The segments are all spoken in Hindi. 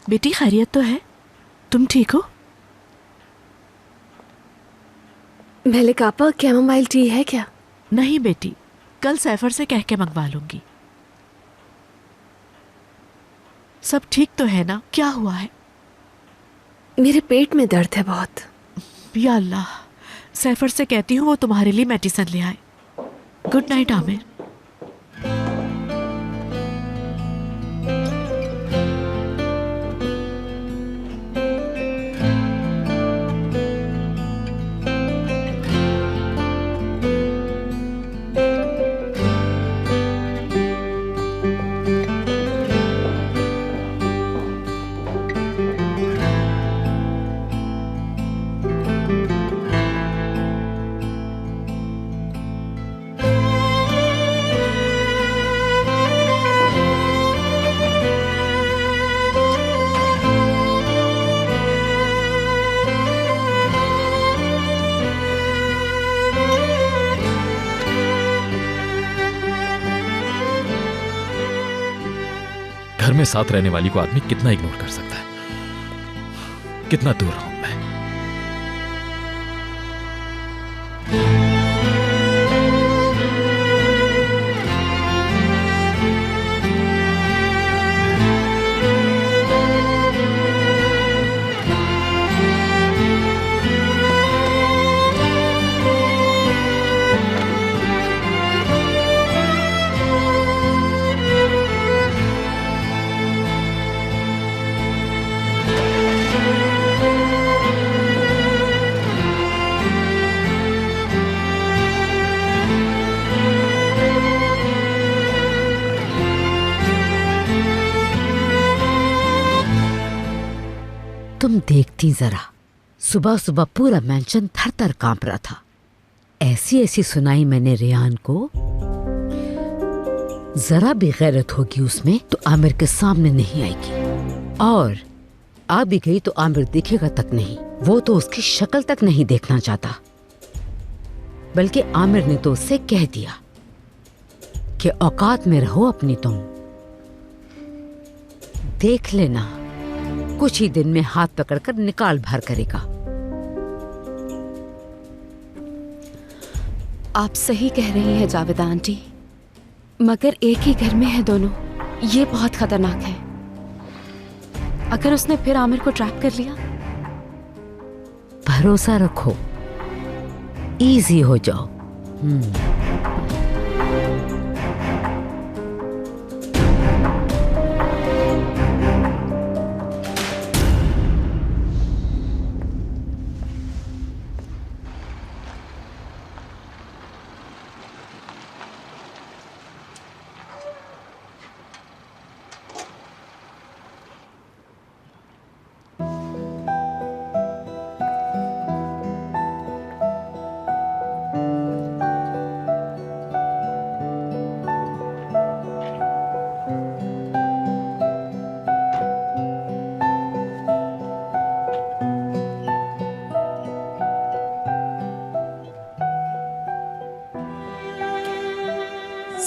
बेटी खैरियत तो है? तुम ठीक हो? मलिक आपा कैमोमाइल टी है क्या? नहीं बेटी, कल सैफर से कह के मंगवा लूंगी। सब ठीक तो है ना? क्या हुआ है? मेरे पेट में दर्द है बहुत। या अल्लाह, सैफर से कहती हूँ वो तुम्हारे लिए मेडिसिन ले आए। Good night Aamir. घर में साथ रहने वाली को आदमी कितना इग्नोर कर सकता है? कितना दूर रहूं मैं? तुम देखती जरा, सुबह सुबह पूरा मेंशन थर थर कांप रहा था। ऐसी ऐसी सुनाई मैंने रेहान को। जरा भी गैरत होगी उसमें तो आमिर के सामने नहीं आएगी, और आ भी गई तो आमिर दिखेगा तक नहीं। वो तो उसकी शक्ल तक नहीं देखना चाहता। बल्कि आमिर ने तो उससे कह दिया कि औकात में रहो अपनी। तुम देख लेना, कुछ ही दिन में हाथ पकड़कर निकाल बाहर करेगा। आप सही कह रही हैं जावेदा आंटी, मगर एक ही घर में है दोनों, ये बहुत खतरनाक है। अगर उसने फिर आमिर को ट्रैप कर लिया? भरोसा रखो, इजी हो जाओ।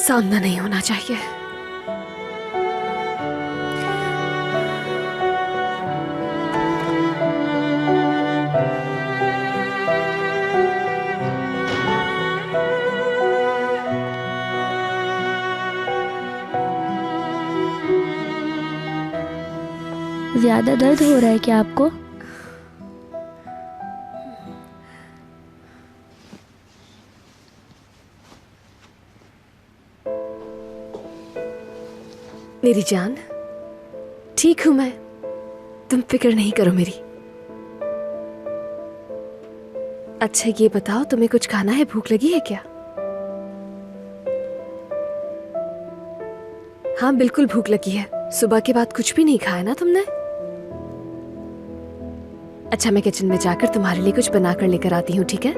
सामना नहीं होना चाहिए। ज्यादा दर्द हो रहा है क्या आपको? मेरी जान, ठीक हूं मैं, तुम फिक्र नहीं करो मेरी। अच्छा ये बताओ, तुम्हें कुछ खाना है? भूख लगी है क्या? हाँ बिल्कुल भूख लगी है। सुबह के बाद कुछ भी नहीं खाया ना तुमने? अच्छा मैं किचन में जाकर तुम्हारे लिए कुछ बना कर लेकर आती हूँ, ठीक है?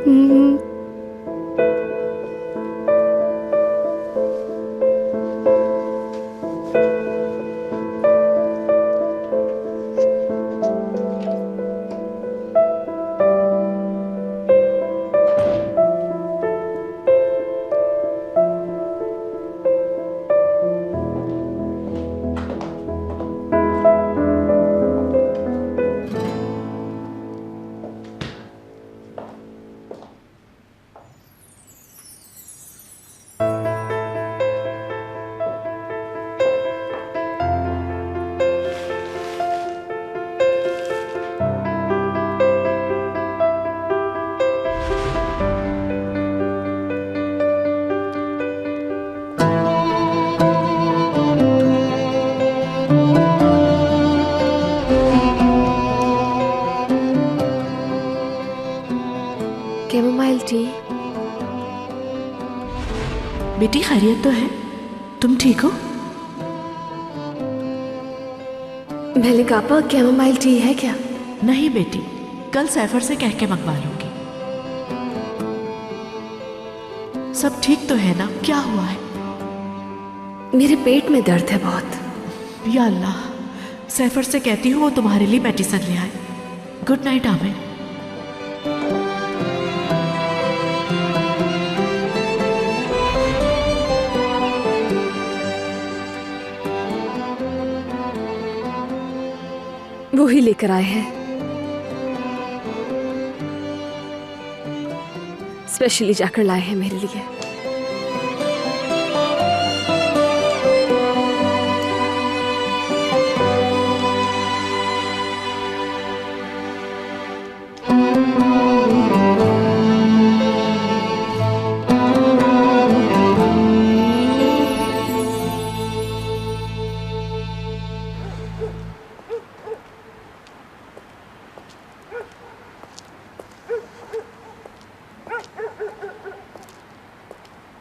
Chamomile tea. बेटी खैरियत तो है? तुम ठीक हो? मलिक आपा कैमोमाइल टी है क्या? नहीं बेटी, कल सैफर से कह के मंगवा लूंगी। सब ठीक तो है ना? क्या हुआ है? मेरे पेट में दर्द है बहुत। या अल्लाह, सैफर से कहती हूँ वो तुम्हारे लिए मेडिसिन ले आए। Good night Aamir. वो ही लेकर आए हैं, स्पेशली जाकर लाए हैं मेरे लिए।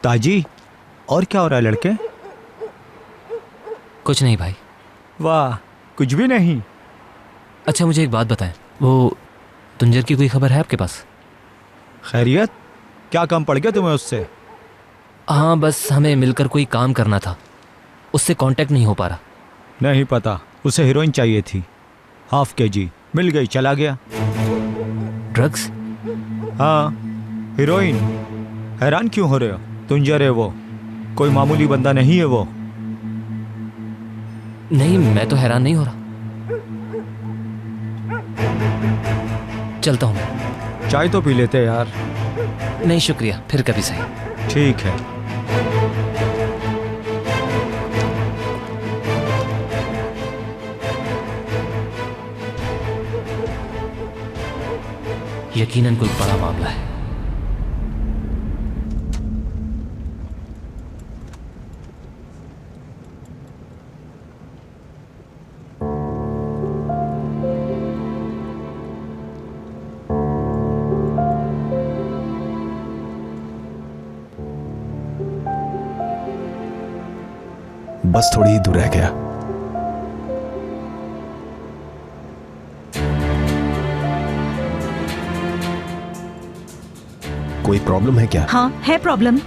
ताजी, और क्या हो रहा है लड़के? कुछ नहीं भाई। वाह, कुछ भी नहीं? अच्छा मुझे एक बात बताएं, वो तुंजर की कोई खबर है आपके पास? खैरियत? क्या काम पड़ गया तुम्हें उससे? हाँ बस हमें मिलकर कोई काम करना था, उससे कांटेक्ट नहीं हो पा रहा। नहीं पता, उसे हीरोइन चाहिए थी, ½ kg मिल गई, चला गया। ड्रग्स? हाँ हीरोइन। हैरान क्यों हो रहे हो? तुंजर है वो, कोई मामूली बंदा नहीं है वो। नहीं मैं तो हैरान नहीं हो रहा। चलता हूँ मैं। चाय तो पी लेते यार। नहीं शुक्रिया, फिर कभी सही। ठीक है। यकीनन कोई बड़ा मामला है। बस थोड़ी ही दूर रह गया। कोई प्रॉब्लम है क्या? हाँ है प्रॉब्लम।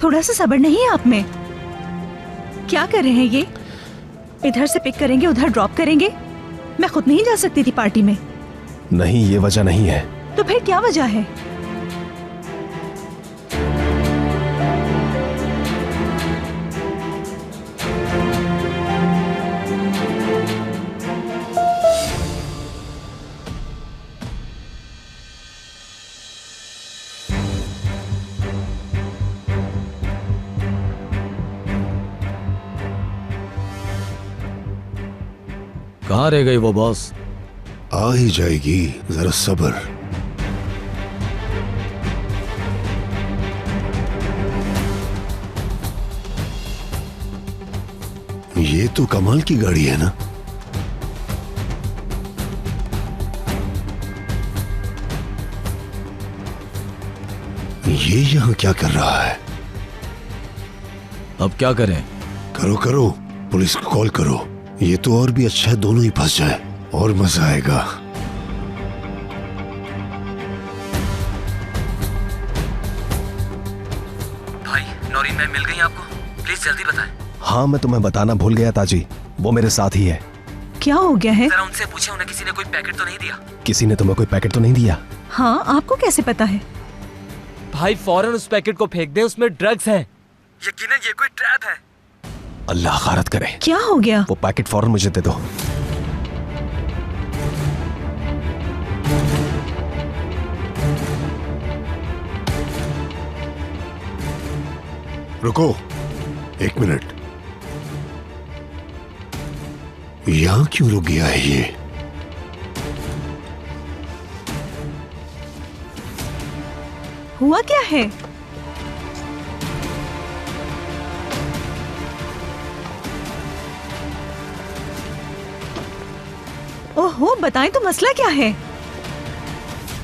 थोड़ा सा सब्र नहीं है आप में? क्या कर रहे हैं ये? इधर से पिक करेंगे उधर ड्रॉप करेंगे। मैं खुद नहीं जा सकती थी पार्टी में। नहीं ये वजह नहीं है। तो फिर क्या वजह है? कहाँ रह गई वो बॉस? आ ही जाएगी, जरा सब्र। ये तो कमाल की गाड़ी है ना। ये यहां क्या कर रहा है? अब क्या करें? करो करो, पुलिस को कॉल करो। ये तो और भी अच्छा है, दोनों ही फंस जाए और मजा आएगा। भाई नौरीन मैम मिल गई आपको? प्लीज जल्दी बताएं। हाँ, मैं तुम्हें बताना भूल गया ताजी, वो मेरे साथ ही है। क्या हो गया है? जरा उनसे पूछे उन्हें किसी ने कोई पैकेट तो नहीं दिया? किसी ने तुम्हें कोई पैकेट तो नहीं दिया? हाँ, आपको कैसे पता है? भाई फौरन उस पैकेट को फेंक दे, उसमें ड्रग्स हैं। यकीनन ये कोई ट्रैप है। अल्लाह खारत करे। क्या हो गया? वो पैकेट फौरन मुझे दे दो। रुको 1 मिनट। यहां क्यों रुक गया है ये? हुआ क्या है? ओहो, बताएं तो मसला क्या है?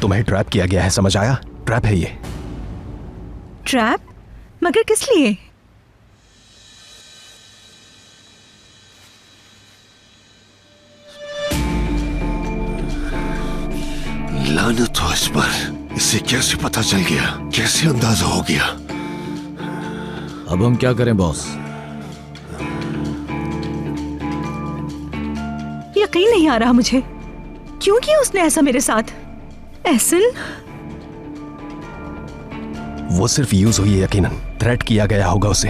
तुम्हें ट्रैप किया गया है, समझ आया? ट्रैप है ये। ट्रैप? मगर किस लिए? लानत हो इस पर। इसे कैसे पता चल गया? कैसे अंदाजा हो गया? अब हम क्या करें बॉस? यकीन नहीं आ रहा मुझे। क्यों किया उसने ऐसा मेरे साथ? एहसन, वो सिर्फ यूज हुई है, यकीनन थ्रेट किया गया होगा उसे।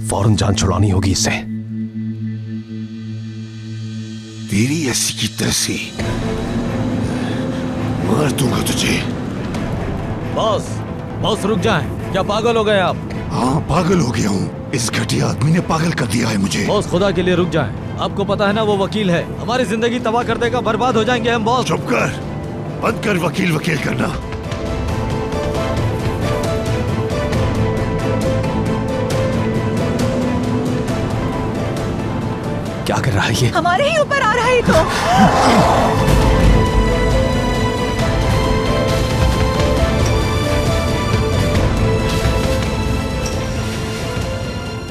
फौरन जान छुड़ानी होगी इससे। तेरी ऐसी की तैसी मार दूंगा तुझे। बॉस, बॉस रुक जाएं। क्या पागल हो गए आप? हाँ, पागल हो गया हूँ। इस घटिया आदमी ने पागल कर दिया है मुझे। बॉस खुदा के लिए रुक जाएं। आपको पता है ना वो वकील है, हमारी जिंदगी तबाह कर देगा, बर्बाद हो जाएंगे हम बॉस। चुप कर, बंद कर वकील वकील करना। क्या कर रहा है ये? हमारे ही ऊपर आ रहा है तो।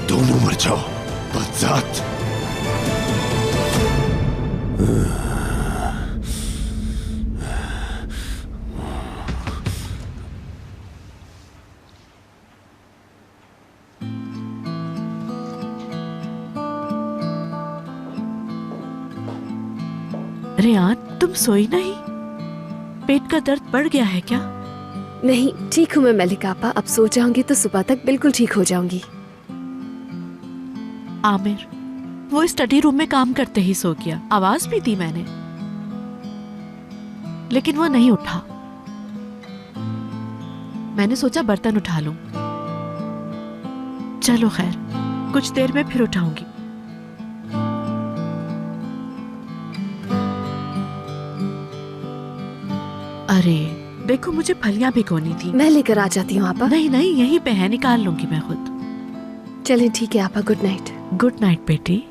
दोनों मर जाओ, बदजात। रेयान, तुम सोई नहीं? पेट का दर्द बढ़ गया है क्या? नहीं, ठीक हूँ मैं मलिक आपा। अब सो जाऊंगी तो सुबह तक बिल्कुल ठीक हो जाऊंगी। आमिर, वो स्टडी रूम में काम करते ही सो गया। आवाज भी दी मैंने, लेकिन वो नहीं उठा। मैंने सोचा बर्तन उठा लूं। चलो खैर, कुछ देर में फिर उठाऊंगी। अरे देखो, मुझे फलियां भिगोनी थी। मैं लेकर आ जाती हूँ आपा। नहीं नहीं, यहीं पे है, निकाल लूंगी मैं खुद। चलें ठीक है आपा, गुड नाइट। गुड नाइट बेटी।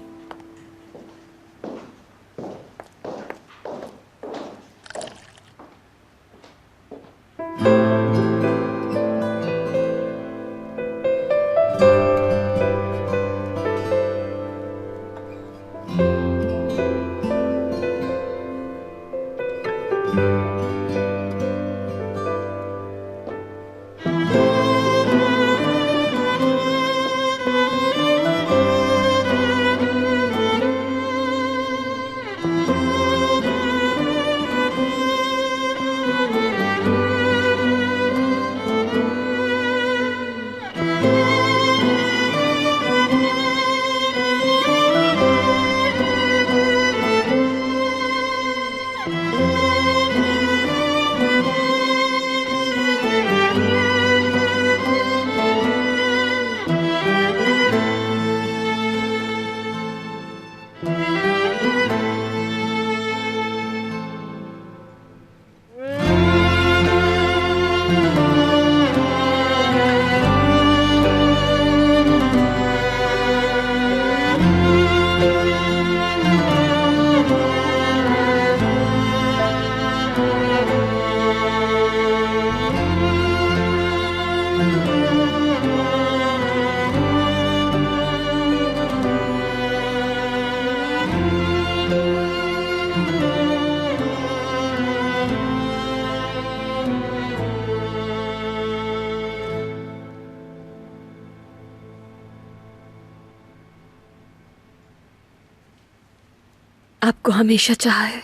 आपको हमेशा चाहा है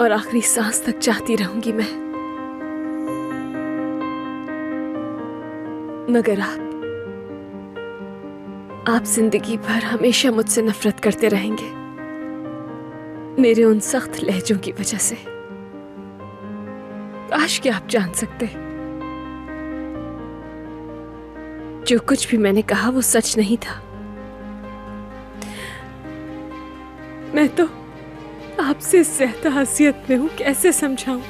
और आखिरी सांस तक चाहती रहूंगी मैं, मगर आप जिंदगी भर हमेशा मुझसे नफरत करते रहेंगे, मेरे उन सख्त लहजों की वजह से। काश कि आप जान सकते, जो कुछ भी मैंने कहा वो सच नहीं था। मैं तो आपसे ज्यादा हसीयत में हूं, कैसे समझाऊं?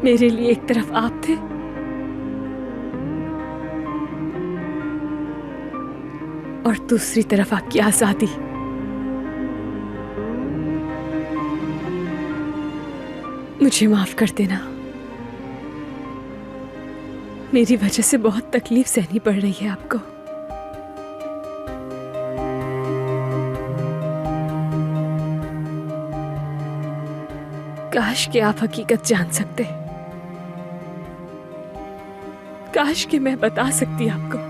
मेरे लिए एक तरफ आप थे और दूसरी तरफ आपकी आजादी। मुझे माफ कर देना, मेरी वजह से बहुत तकलीफ सहनी पड़ रही है आपको। काश कि आप हकीकत जान सकते, काश कि मैं बता सकती आपको।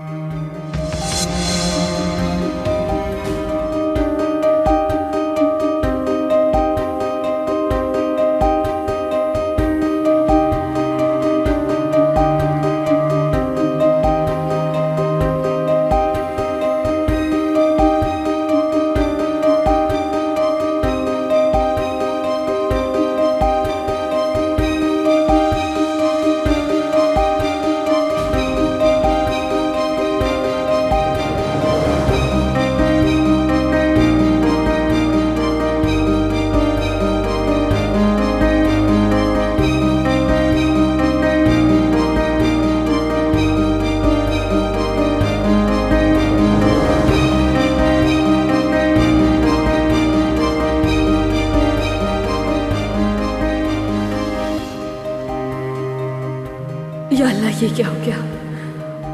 या अल्लाह, ये क्या हो गया?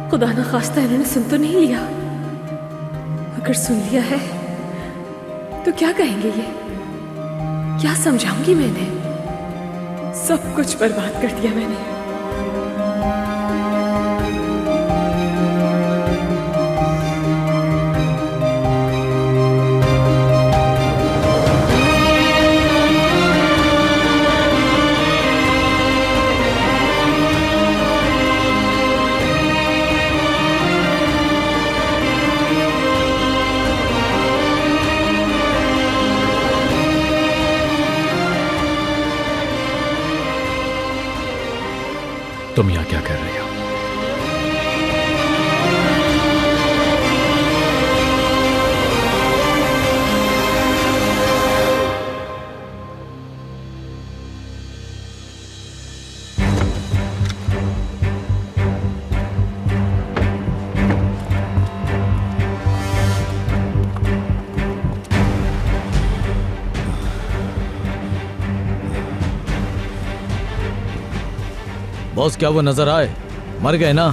खुदा ना खास्ता इन्होंने सुन तो नहीं लिया? अगर सुन लिया है तो क्या कहेंगे ये? क्या समझाऊंगी मैं इन्हें? सब कुछ बर्बाद कर दिया मैंने। तुम यहाँ क्या कर रही हो? बॉस, क्या वो नजर आए? मर गए ना?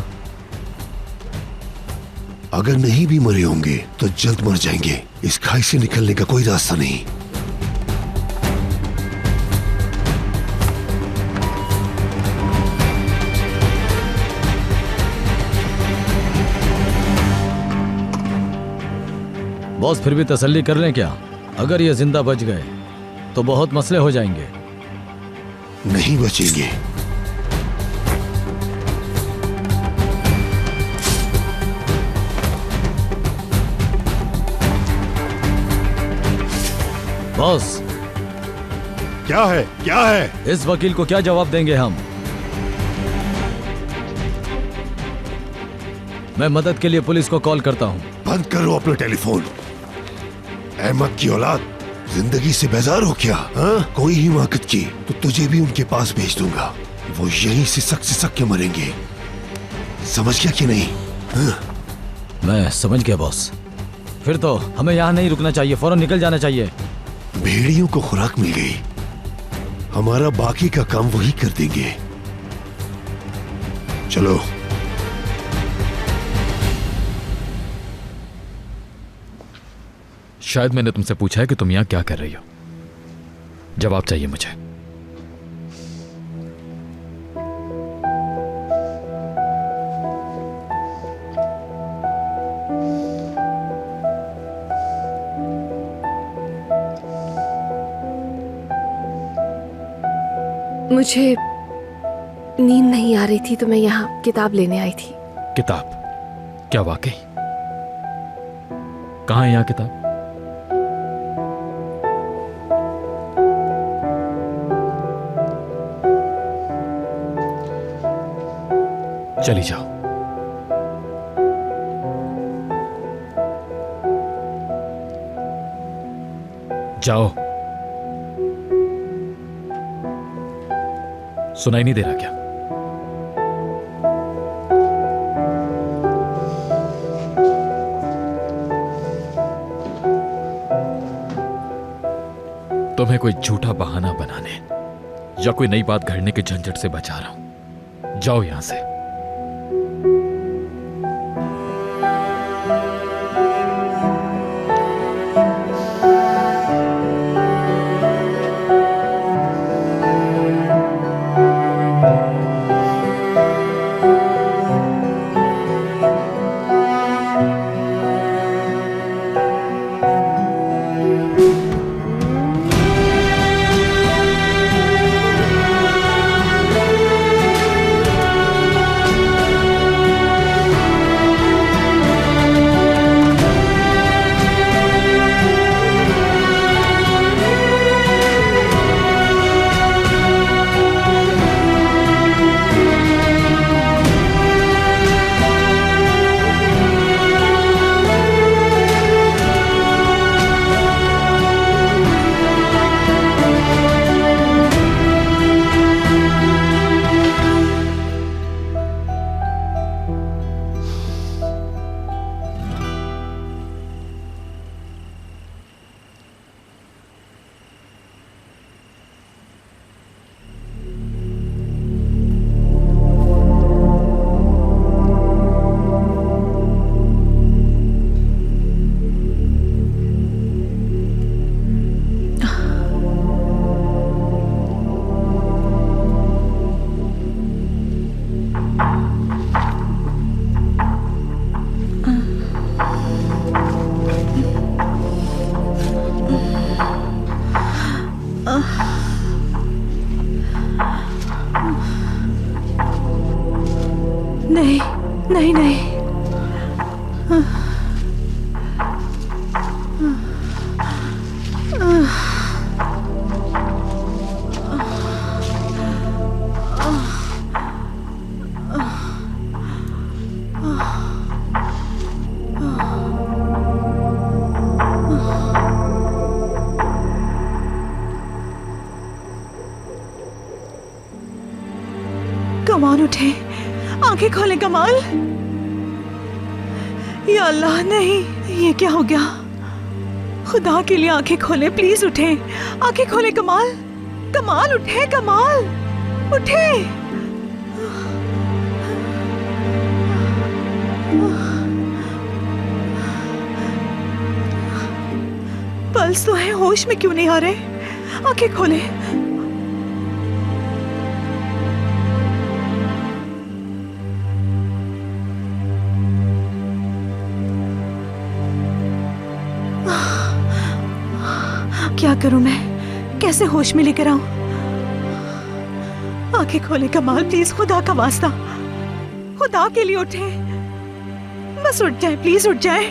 अगर नहीं भी मरे होंगे तो जल्द मर जाएंगे। इस खाई से निकलने का कोई रास्ता नहीं। बॉस, फिर भी तसल्ली कर लें क्या? अगर ये जिंदा बच गए तो बहुत मसले हो जाएंगे। नहीं बचेंगे। बॉस, क्या है? क्या है? इस वकील को क्या जवाब देंगे हम? मैं मदद के लिए पुलिस को कॉल करता हूं। बंद करो अपना टेलीफोन। अहमद की औलाद, जिंदगी से बेजार हो क्या? हाँ? कोई हिमाकत की तो तुझे भी उनके पास भेज दूंगा। वो यहीं से सक के मरेंगे। समझ गया कि नहीं? हाँ? मैं समझ गया बॉस। फिर तो हमें यहाँ नहीं रुकना चाहिए, फौरन निकल जाना चाहिए। भेड़ियों को खुराक मिल गई, हमारा बाकी का काम वही कर देंगे। चलो। शायद मैंने तुमसे पूछा है कि तुम यहां क्या कर रही हो। जवाब चाहिए मुझे। मुझे नींद नहीं आ रही थी तो मैं यहाँ किताब लेने आई थी। किताब? क्या वाकई? कहाँ है यहाँ किताब? चली जाओ। जाओ। सुनाई नहीं दे रहा क्या? तुम्हें कोई झूठा बहाना बनाने या कोई नई बात घड़ने के झंझट से बचा रहा हूं। जाओ यहां से। नहीं नहीं नहीं। कमाल उठे, आंखें खोले कमाल। या अल्लाह, नहीं, ये क्या हो गया? खुदा के लिए आंखें खोले, प्लीज उठे, आंखें खोले कमाल। कमाल उठे, कमाल उठे। पल्स तो है, होश में क्यों नहीं आ रहे? आंखें खोले। क्या करूं मैं? कैसे होश में लेकर आऊं? आंखें खोले कमाल, प्लीज, खुदा का वास्ता, खुदा के लिए उठे। बस उठ जाए, प्लीज उठ जाए।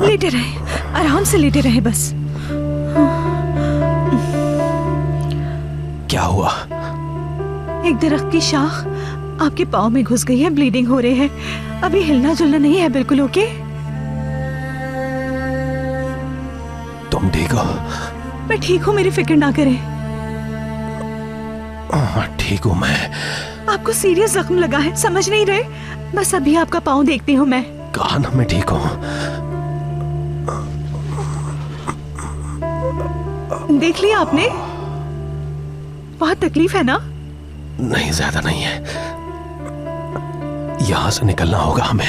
लेटे रहे, आराम से लेटे रहे बस। क्या हुआ? एक दरख्त की शाख आपके पाँव में घुस गई है, ब्लीडिंग हो रही है। अभी हिलना जुलना नहीं है, बिल्कुल ओके? तुम ठीक हो? मैं ठीक हूँ, मेरी फिक्र ना करें। ठीक हूँ मैं। आपको सीरियस जख्म लगा है, समझ नहीं रहे? बस अभी आपका पाँव देखती हूँ मैं। कहा ना मैं ठीक हूँ। देख लिया आपने? बहुत तकलीफ है ना? नहीं, ज्यादा नहीं है। यहां से निकलना होगा हमें।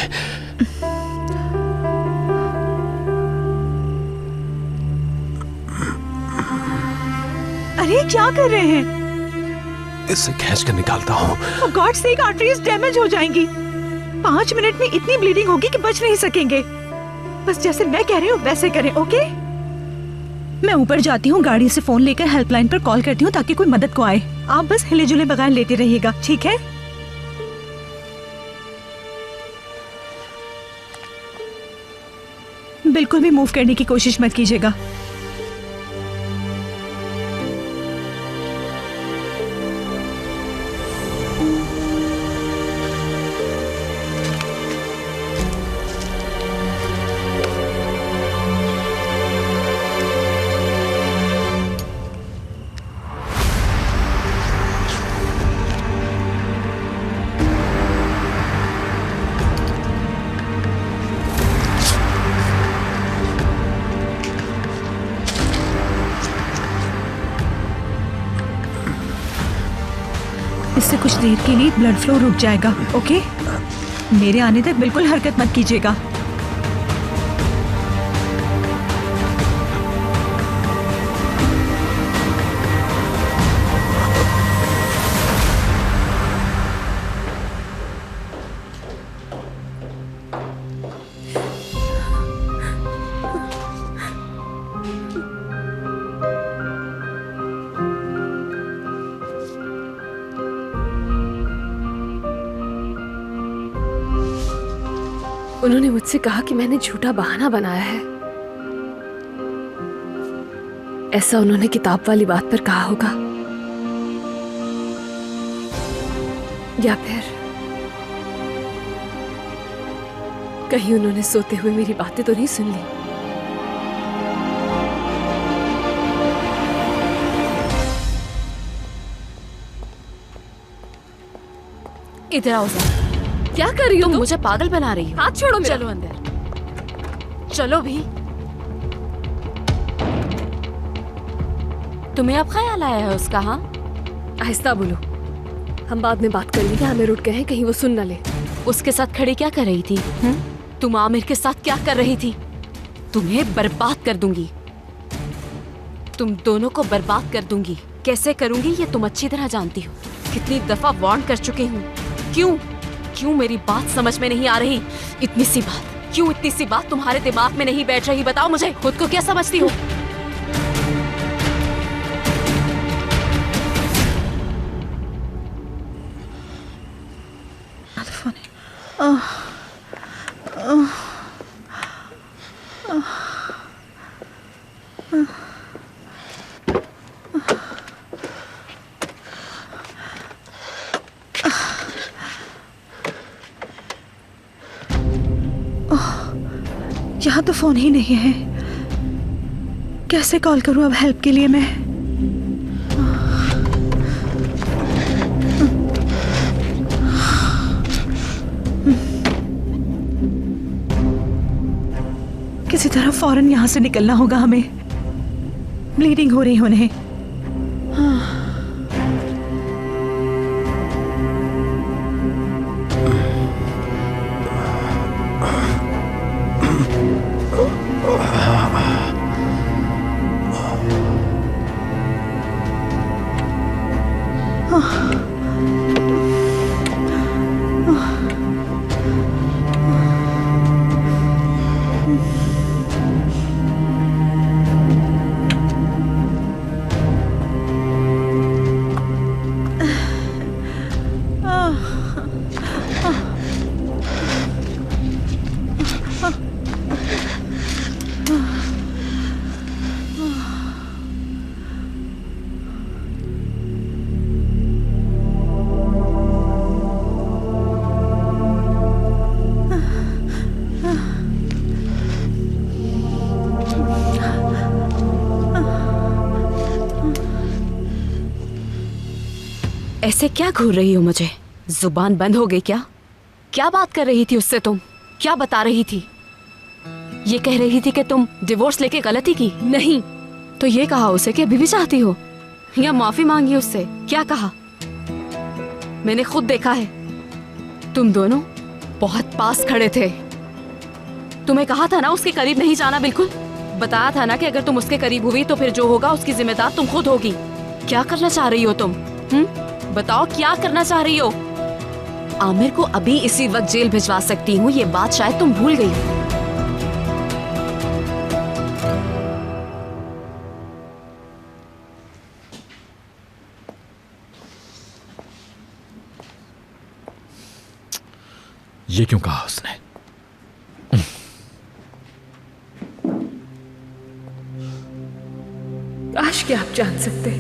अरे क्या कर रहे हैं? इससे खींच कर निकालता हूँ। For God sake, arteries damage हो जाएंगी। 5 मिनट में इतनी ब्लीडिंग होगी कि बच नहीं सकेंगे। बस जैसे मैं कह रही हूँ वैसे करें, ओके? मैं ऊपर जाती हूँ, गाड़ी से फोन लेकर हेल्पलाइन पर कॉल करती हूँ ताकि कोई मदद को आए। आप बस हिले जुले बगैर लेते रहिएगा, ठीक है? बिल्कुल भी मूव करने की कोशिश मत कीजिएगा। इससे कुछ देर के लिए ब्लड फ्लो रुक जाएगा, ओके? मेरे आने तक बिल्कुल हरकत मत कीजिएगा। उन्होंने मुझसे कहा कि मैंने झूठा बहाना बनाया है। ऐसा उन्होंने किताब वाली बात पर कहा होगा, या फिर कहीं उन्होंने सोते हुए मेरी बातें तो नहीं सुन ली। इधर आओ जरा। क्या कर रही हो तुम? मुझे पागल बना रही हो। हाथ छोड़ो मेरा। चलो अंदर, चलो भी। तुम्हें अब ख्याल आया है उसका? हाँ, आहिस्ता बोलो, हम बाद में बात करेंगे। आमिर उठ गए हैं, कहीं वो सुन न ले। उसके साथ खड़ी क्या कर रही थी? तुम आमिर के साथ क्या कर रही थी? तुम्हें बर्बाद कर दूंगी, तुम दोनों को बर्बाद कर दूंगी। कैसे करूंगी ये तुम अच्छी तरह जानती हो। कितनी दफा वार्न कर चुकी हूँ। क्यों क्यों मेरी बात समझ में नहीं आ रही? इतनी सी बात तुम्हारे दिमाग में नहीं बैठ रही? बताओ मुझे, खुद को क्या समझती हो? यहाँ तो फोन ही नहीं है। कैसे कॉल करूं अब हेल्प के लिए मैं? किसी तरह फौरन यहाँ से निकलना होगा हमें। ब्लीडिंग हो रही है उन्हें। ऐसे क्या घूर रही हो मुझे? जुबान बंद हो गई क्या? क्या बात कर रही थी उससे तुम? क्या बता रही थी? ये कह रही थी कि तुम डिवोर्स लेके गलती की? नहीं तो ये कहा उसे कि अभी भी चाहती हो, या माफी मांगी उससे? क्या कहा? मैंने खुद देखा है, तुम दोनों बहुत पास खड़े थे। तुम्हें कहा था ना उसके करीब नहीं जाना, बिल्कुल बताया था ना कि अगर तुम उसके करीब हुई तो फिर जो होगा उसकी जिम्मेदार तुम खुद होगी। क्या करना चाह रही हो तुम? बताओ क्या करना चाह रही हो? आमिर को अभी इसी वक्त जेल भिजवा सकती हूँ, ये बात शायद तुम भूल गई हो। ये क्यों कहा उसने? काश कि आप जान सकते,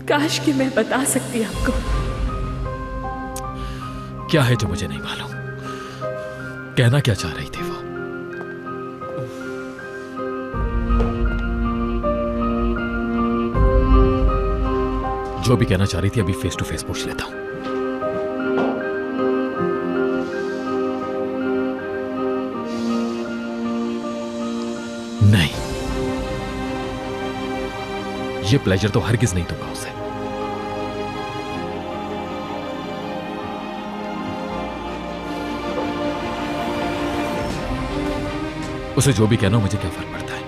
काश कि मैं बता सकती आपको। क्या है जो मुझे नहीं मालूम? कहना क्या चाह रही थी वो? जो भी कहना चाह रही थी अभी फेस टू फेस पूछ लेता हूं। नहीं, ये प्लेजर तो हरगिज नहीं दूंगा उसे। उसे जो भी कहना हो, मुझे क्या फर्क पड़ता है?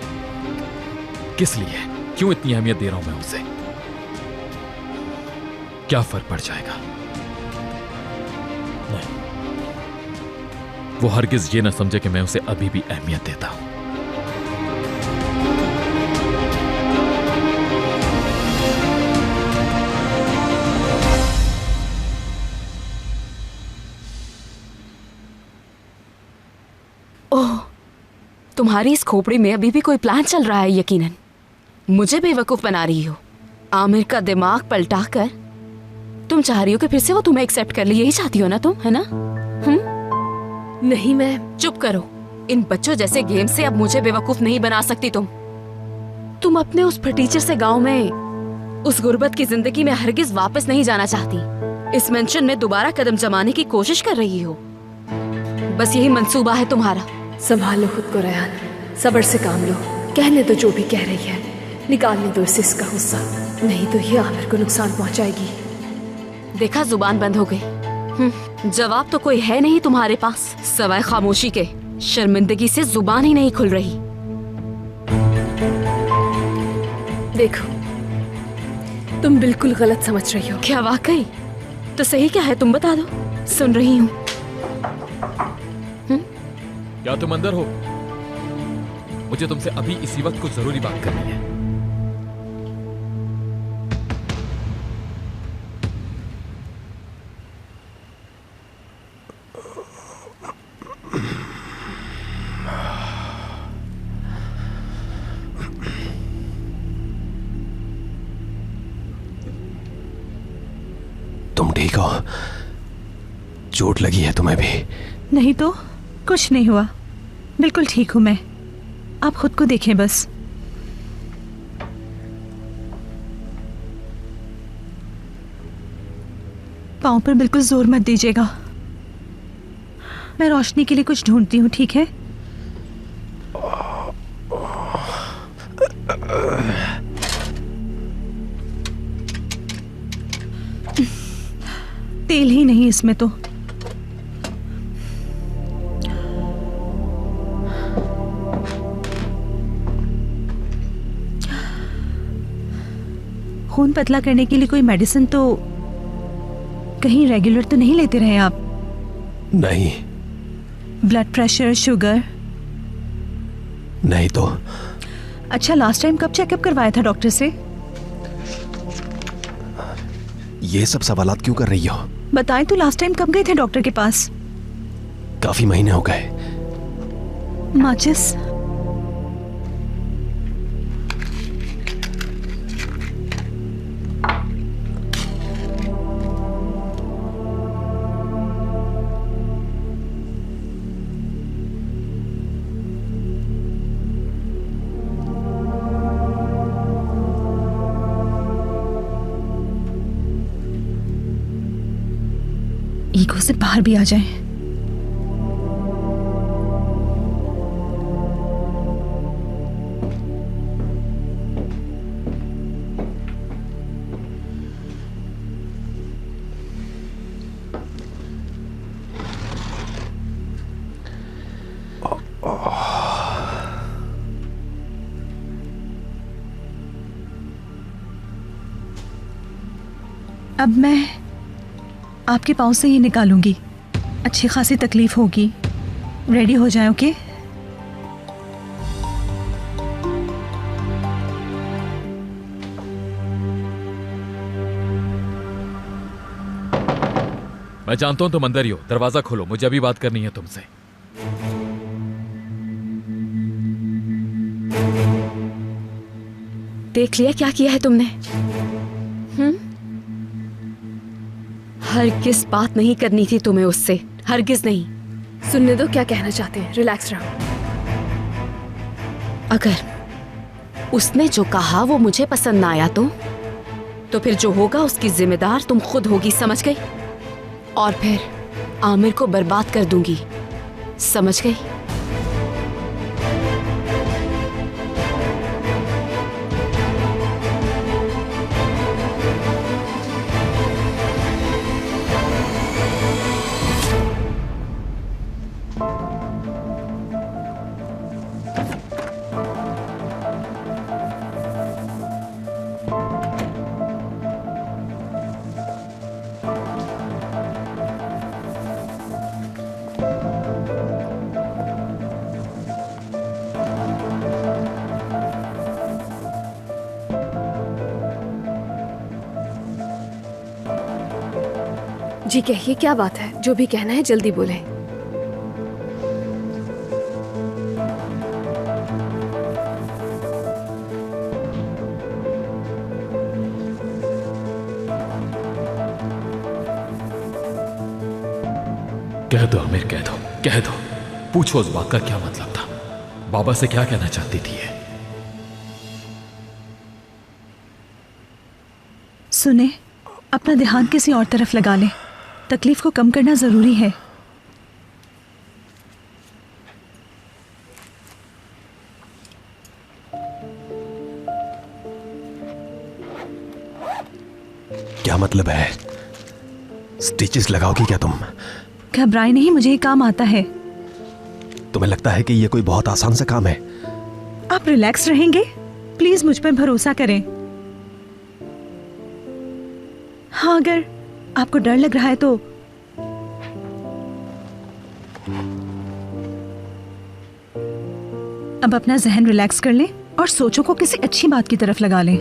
किस लिए, क्यों इतनी अहमियत दे रहा हूं मैं उसे? क्या फर्क पड़ जाएगा? नहीं, वो हरगिज ये ना समझे कि मैं उसे अभी भी अहमियत देता हूं। ओह, तुम्हारी इस खोपड़ी में अभी भी कोई प्लान चल रहा है। यकीनन मुझे बेवकूफ बना रही हो। आमिर का दिमाग पलटाकर तुम चाह रही हो कि फिर से वो तुम्हें एक्सेप्ट कर ले। यही चाहती हो ना तुम, है ना? नहीं, मैं चुप करो। इन बच्चों जैसे गेम से अब मुझे बेवकूफ नहीं बना सकती तुम अपने उस फटीचर से गांव में, उस गुर्बत की जिंदगी में हरगिज वापस नहीं जाना चाहती। इस मेंशन में दोबारा कदम जमाने की कोशिश कर रही हो। बस यही मंसूबा है तुम्हारा। संभालो खुद को रेहान, सब्र से काम लो। कहने दो जो भी कह रही है, निकालने दो इससे इसका गुस्सा, नहीं तो ये आमिर को नुकसान पहुंचाएगी। देखा, जुबान बंद हो गई। जवाब तो कोई है नहीं तुम्हारे पास, सवाए खामोशी के। शर्मिंदगी से जुबान ही नहीं खुल रही। देखो, तुम बिल्कुल गलत समझ रही हो। क्या वाकई? तो सही क्या है, तुम बता दो, सुन रही हूँ। क्या तुम अंदर हो? मुझे तुमसे अभी इसी वक्त कुछ जरूरी बात करनी है। तुम ठीक हो? चोट लगी है तुम्हें भी? नहीं तो कुछ नहीं हुआ, बिल्कुल ठीक हूं मैं। आप खुद को देखें बस। पाँव पर बिल्कुल जोर मत दीजिएगा। मैं रोशनी के लिए कुछ ढूंढती हूँ, ठीक है? तेल ही नहीं इसमें तो। खून पतला करने के लिए कोई मेडिसिन तो कहीं रेगुलर तो नहीं लेते रहे आप? नहीं। Blood pressure, sugar? नहीं तो। अच्छा, लास्ट टाइम कब चेकअप करवाया था डॉक्टर से? ये सब सवालात क्यों कर रही हो? बताएं तो, लास्ट टाइम कब गए थे डॉक्टर के पास? काफी महीने हो गए। माचिस? ईगो से बाहर भी आ जाए। अब मैं आपके पाँव से ये निकालूंगी। अच्छी खासी तकलीफ होगी। रेडी हो जाए, ओके? मैं जानता हूं तुम अंदर ही हो। दरवाजा खोलो, मुझे अभी बात करनी है तुमसे। देख लिया क्या किया है तुमने? हरगिज़ बात नहीं करनी थी तुम्हें उससे, हरगिज़ नहीं। सुनने दो क्या कहना चाहते हैं, रिलैक्स रहो। अगर उसने जो कहा वो मुझे पसंद ना आया तो फिर जो होगा उसकी जिम्मेदार तुम खुद होगी, समझ गई? और फिर आमिर को बर्बाद कर दूंगी, समझ गई? जी कहिए, क्या बात है? जो भी कहना है जल्दी बोलें। कह दो आमिर, कह दो, कह दो। पूछो उस बात का क्या मतलब था। बाबा से क्या कहना चाहती थी ये? सुने, अपना ध्यान किसी और तरफ लगा ले। तकलीफ को कम करना जरूरी है। क्या मतलब है? स्टिचेस लगाओगी क्या तुम? घबराए नहीं, मुझे ये काम आता है। तुम्हें लगता है कि ये कोई बहुत आसान सा काम है? आप रिलैक्स रहेंगे? प्लीज मुझ पर भरोसा करें। हाँ, अगर आपको डर लग रहा है तो अब अपना जहन रिलैक्स कर लें और सोचों को किसी अच्छी बात की तरफ लगा लें।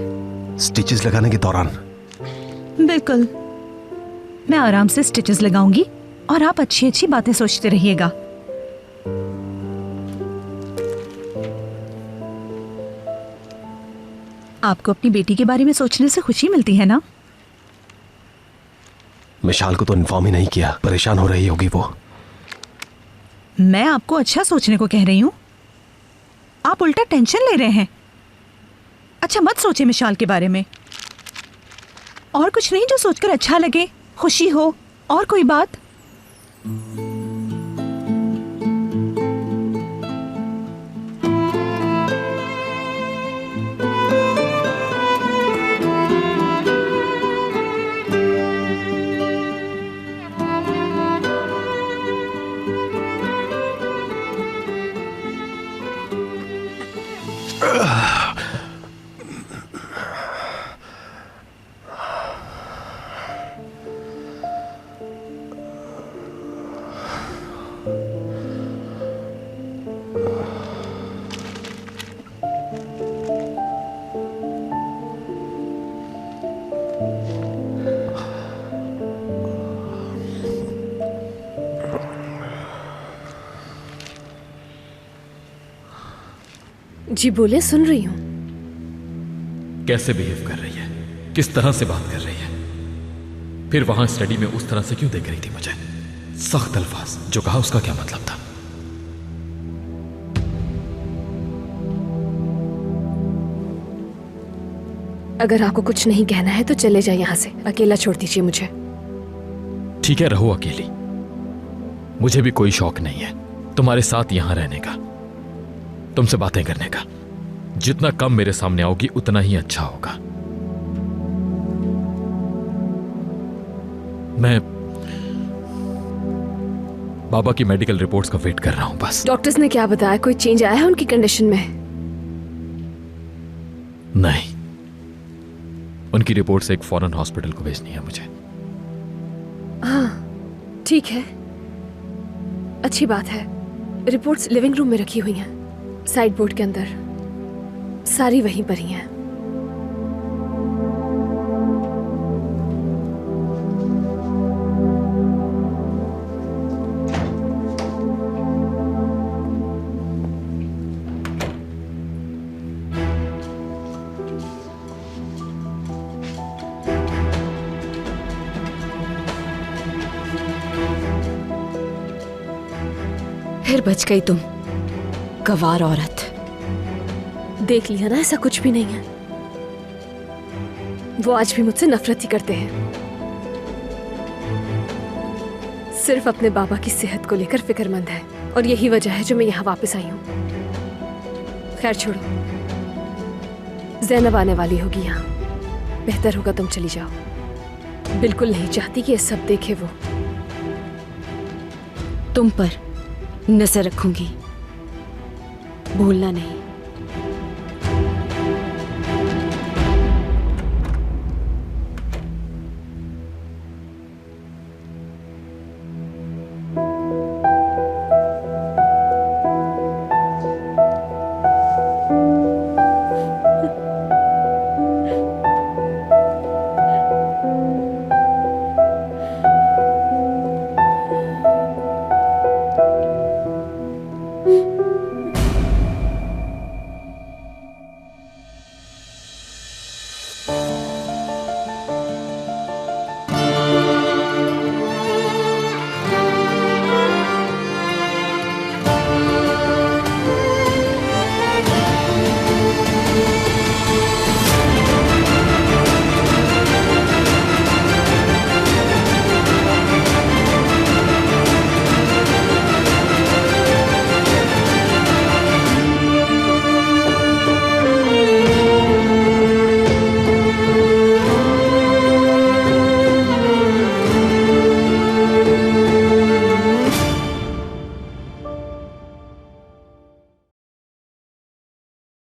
स्टिचेस लगाने के दौरान? बिल्कुल, मैं आराम से स्टिचेस लगाऊंगी और आप अच्छी अच्छी बातें सोचते रहिएगा। आपको अपनी बेटी के बारे में सोचने से खुशी मिलती है ना? मिशाल को तो इन्फॉर्म ही नहीं किया। परेशान हो रही होगी वो। मैं आपको अच्छा सोचने को कह रही हूँ, आप उल्टा टेंशन ले रहे हैं। अच्छा मत सोचे मिशाल के बारे में। और कुछ नहीं जो सोचकर अच्छा लगे, खुशी हो। और कोई बात? जी बोले, सुन रही हूँ। कैसे बिहेव कर रही है, किस तरह से बात कर रही है, फिर वहां स्टडी में उस तरह से क्यों देख रही थी मुझे? सख्त अल्फाज जो कहा उसका क्या मतलब था? अगर आपको कुछ नहीं कहना है तो चले जाए यहाँ से, अकेला छोड़ दीजिए मुझे। ठीक है, रहो अकेली। मुझे भी कोई शौक नहीं है तुम्हारे साथ यहां रहने का, तुमसे बातें करने का। जितना कम मेरे सामने आओगी उतना ही अच्छा होगा। मैं बाबा की मेडिकल रिपोर्ट्स का वेट कर रहा हूं बस। डॉक्टर्स ने क्या बताया? कोई चेंज आया है उनकी कंडीशन में? नहीं, उनकी रिपोर्ट से एक फौरन हॉस्पिटल को भेजनी है मुझे। हाँ ठीक है, अच्छी बात है। रिपोर्ट्स लिविंग रूम में रखी हुई हैं, साइड बोर्ड के अंदर, सारी वहीं पर ही हैं। फिर बच गई तुम, गवार औरत। देख लिया ना, ऐसा कुछ भी नहीं है। वो आज भी मुझसे नफरत ही करते हैं, सिर्फ अपने बाबा की सेहत को लेकर फिक्रमंद है, और यही वजह है जो मैं यहाँ वापस आई हूँ। खैर छोड़ो, ज़ैनब आने वाली होगी यहाँ, बेहतर होगा तुम चली जाओ। बिल्कुल नहीं चाहती कि ये सब देखे वो। तुम पर नजर रखूंगी, भूलना नहीं।